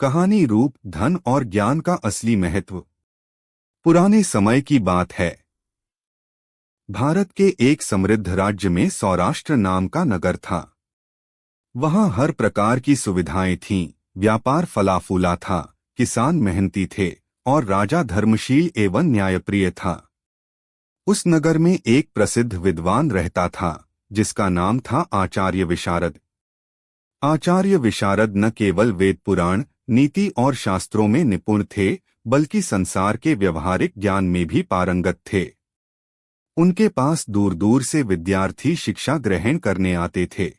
कहानी रूप, धन और ज्ञान का असली महत्व। पुराने समय की बात है। भारत के एक समृद्ध राज्य में सौराष्ट्र नाम का नगर था। वहां हर प्रकार की सुविधाएं थीं, व्यापार फला फूला था, किसान मेहनती थे और राजा धर्मशील एवं न्यायप्रिय था। उस नगर में एक प्रसिद्ध विद्वान रहता था जिसका नाम था आचार्य विशारद। आचार्य विशारद न केवल वेद पुराण, नीति और शास्त्रों में निपुण थे, बल्कि संसार के व्यवहारिक ज्ञान में भी पारंगत थे। उनके पास दूर दूर से विद्यार्थी शिक्षा ग्रहण करने आते थे।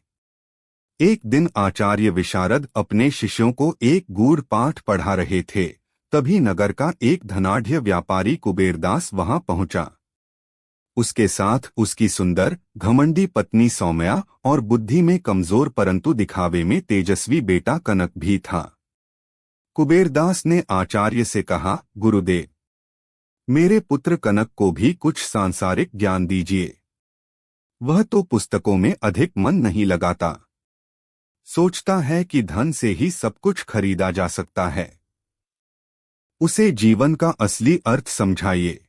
एक दिन आचार्य विशारद अपने शिष्यों को एक गूढ़ पाठ पढ़ा रहे थे। तभी नगर का एक धनाढ्य व्यापारी कुबेरदास वहां पहुंचा। उसके साथ उसकी सुंदर, घमंडी पत्नी सौम्या और बुद्धि में कमजोर परंतु दिखावे में तेजस्वी बेटा कनक भी था। कुबेरदास ने आचार्य से कहा, गुरुदेव, मेरे पुत्र कनक को भी कुछ सांसारिक ज्ञान दीजिए। वह तो पुस्तकों में अधिक मन नहीं लगाता। सोचता है कि धन से ही सब कुछ खरीदा जा सकता है। उसे जीवन का असली अर्थ समझाइए।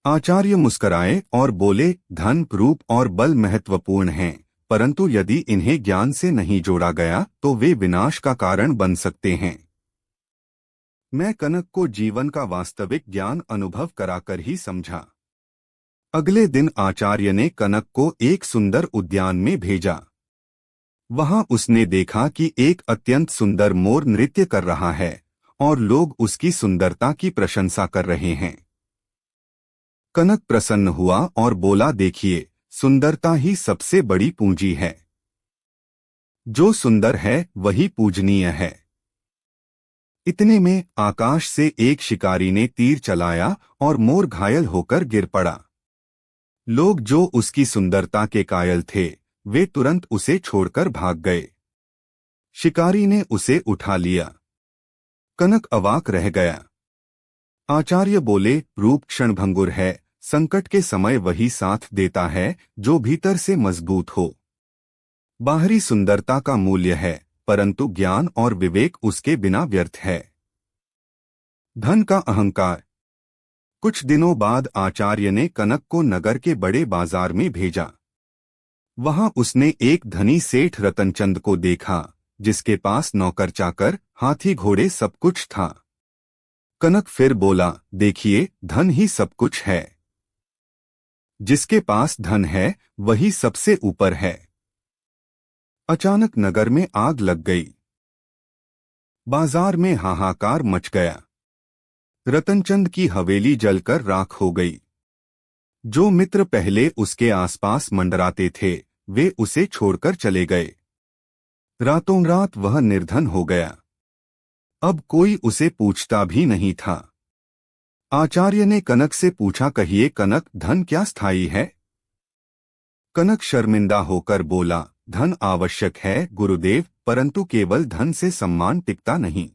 आचार्य मुस्कराए और बोले, धन, रूप और बल महत्वपूर्ण हैं, परंतु यदि इन्हें ज्ञान से नहीं जोड़ा गया तो वे विनाश का कारण बन सकते हैं। मैं कनक को जीवन का वास्तविक ज्ञान अनुभव कराकर ही समझा। अगले दिन आचार्य ने कनक को एक सुंदर उद्यान में भेजा। वहां उसने देखा कि एक अत्यंत सुंदर मोर नृत्य कर रहा है और लोग उसकी सुंदरता की प्रशंसा कर रहे हैं। कनक प्रसन्न हुआ और बोला, देखिए, सुंदरता ही सबसे बड़ी पूंजी है। जो सुंदर है वही पूजनीय है। इतने में आकाश से एक शिकारी ने तीर चलाया और मोर घायल होकर गिर पड़ा। लोग जो उसकी सुंदरता के कायल थे, वे तुरंत उसे छोड़कर भाग गए। शिकारी ने उसे उठा लिया। कनक अवाक रह गया। आचार्य बोले, रूप क्षणभंगुर है, संकट के समय वही साथ देता है जो भीतर से मजबूत हो। बाहरी सुंदरता का मूल्य है, परंतु ज्ञान और विवेक उसके बिना व्यर्थ है। धन का अहंकार। कुछ दिनों बाद आचार्य ने कनक को नगर के बड़े बाजार में भेजा। वहां उसने एक धनी सेठ रतनचंद को देखा, जिसके पास नौकर चाकर, हाथी घोड़े सब कुछ था। कनक फिर बोला, देखिए, धन ही सब कुछ है। जिसके पास धन है वही सबसे ऊपर है। अचानक नगर में आग लग गई। बाजार में हाहाकार मच गया। रतनचंद की हवेली जलकर राख हो गई। जो मित्र पहले उसके आसपास मंडराते थे, वे उसे छोड़कर चले गए। रातों रात वह निर्धन हो गया। अब कोई उसे पूछता भी नहीं था। आचार्य ने कनक से पूछा, कहिए कनक, धन क्या स्थायी है? कनक शर्मिंदा होकर बोला, धन आवश्यक है गुरुदेव, परंतु केवल धन से सम्मान टिकता नहीं।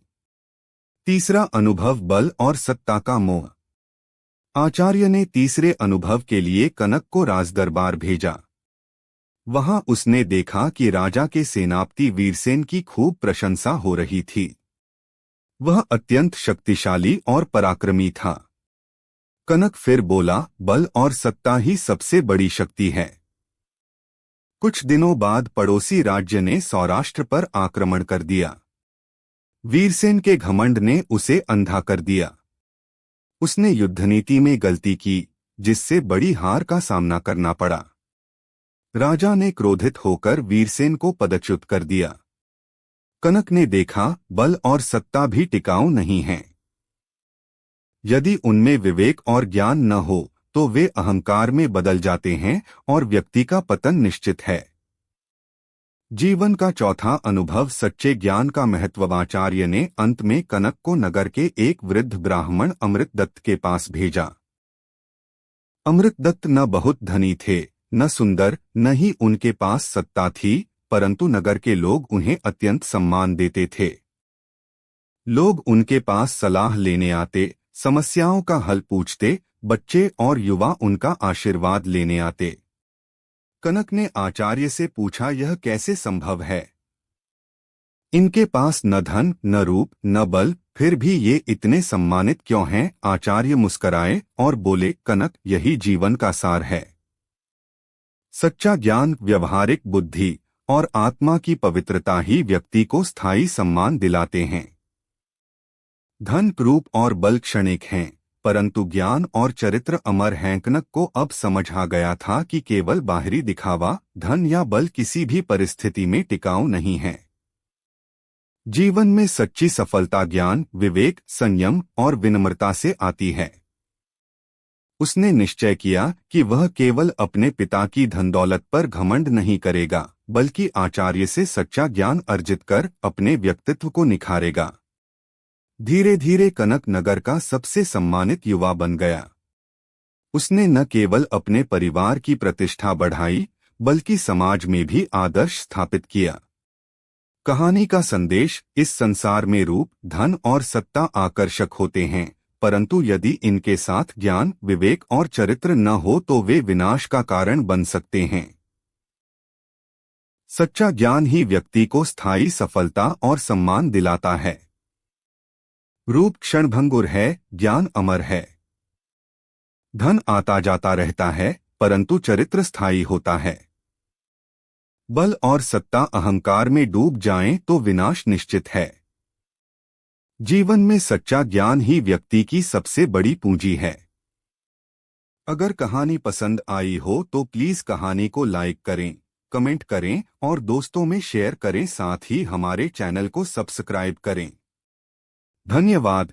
तीसरा अनुभव, बल और सत्ता का मोह। आचार्य ने तीसरे अनुभव के लिए कनक को राजदरबार भेजा। वहां उसने देखा कि राजा के सेनापति वीरसेन की खूब प्रशंसा हो रही थी। वह अत्यंत शक्तिशाली और पराक्रमी था। कनक फिर बोला, बल और सत्ता ही सबसे बड़ी शक्ति है। कुछ दिनों बाद पड़ोसी राज्य ने सौराष्ट्र पर आक्रमण कर दिया। वीरसेन के घमंड ने उसे अंधा कर दिया। उसने युद्धनीति में गलती की, जिससे बड़ी हार का सामना करना पड़ा। राजा ने क्रोधित होकर वीरसेन को पदच्युत कर दिया। कनक ने देखा, बल और सत्ता भी टिकाऊ नहीं हैं। यदि उनमें विवेक और ज्ञान न हो तो वे अहंकार में बदल जाते हैं और व्यक्ति का पतन निश्चित है। जीवन का चौथा अनुभव, सच्चे ज्ञान का महत्व। आचार्य ने अंत में कनक को नगर के एक वृद्ध ब्राह्मण अमृतदत्त के पास भेजा। अमृतदत्त न बहुत धनी थे, न सुंदर, न ही उनके पास सत्ता थी, परंतु नगर के लोग उन्हें अत्यंत सम्मान देते थे। लोग उनके पास सलाह लेने आते, समस्याओं का हल पूछते, बच्चे और युवा उनका आशीर्वाद लेने आते। कनक ने आचार्य से पूछा, यह कैसे संभव है? इनके पास न धन न रूप न बल, फिर भी ये इतने सम्मानित क्यों हैं? आचार्य मुस्कराए और बोले, कनक, यही जीवन का सार है। सच्चा ज्ञान, व्यवहारिक बुद्धि और आत्मा की पवित्रता ही व्यक्ति को स्थायी सम्मान दिलाते हैं। धन, रूप और बल क्षणिक हैं, परंतु ज्ञान और चरित्र अमर हैं। कनक को अब समझ आ गया था कि केवल बाहरी दिखावा, धन या बल किसी भी परिस्थिति में टिकाऊ नहीं है। जीवन में सच्ची सफलता ज्ञान, विवेक, संयम और विनम्रता से आती है। उसने निश्चय किया कि वह केवल अपने पिता की धनदौलत पर घमंड नहीं करेगा, बल्कि आचार्य से सच्चा ज्ञान अर्जित कर अपने व्यक्तित्व को निखारेगा। धीरे धीरे कनक नगर का सबसे सम्मानित युवा बन गया। उसने न केवल अपने परिवार की प्रतिष्ठा बढ़ाई, बल्कि समाज में भी आदर्श स्थापित किया। कहानी का संदेश, इस संसार में रूप, धन और सत्ता आकर्षक होते हैं, परंतु यदि इनके साथ ज्ञान, विवेक और चरित्र न हो तो वे विनाश का कारण बन सकते हैं। सच्चा ज्ञान ही व्यक्ति को स्थायी सफलता और सम्मान दिलाता है। रूप क्षणभंगुर है, ज्ञान अमर है। धन आता जाता रहता है, परंतु चरित्र स्थायी होता है। बल और सत्ता अहंकार में डूब जाएं तो विनाश निश्चित है। जीवन में सच्चा ज्ञान ही व्यक्ति की सबसे बड़ी पूंजी है। अगर कहानी पसंद आई हो तो प्लीज कहानी को लाइक करें, कमेंट करें और दोस्तों में शेयर करें। साथ ही हमारे चैनल को सब्सक्राइब करें। धन्यवाद।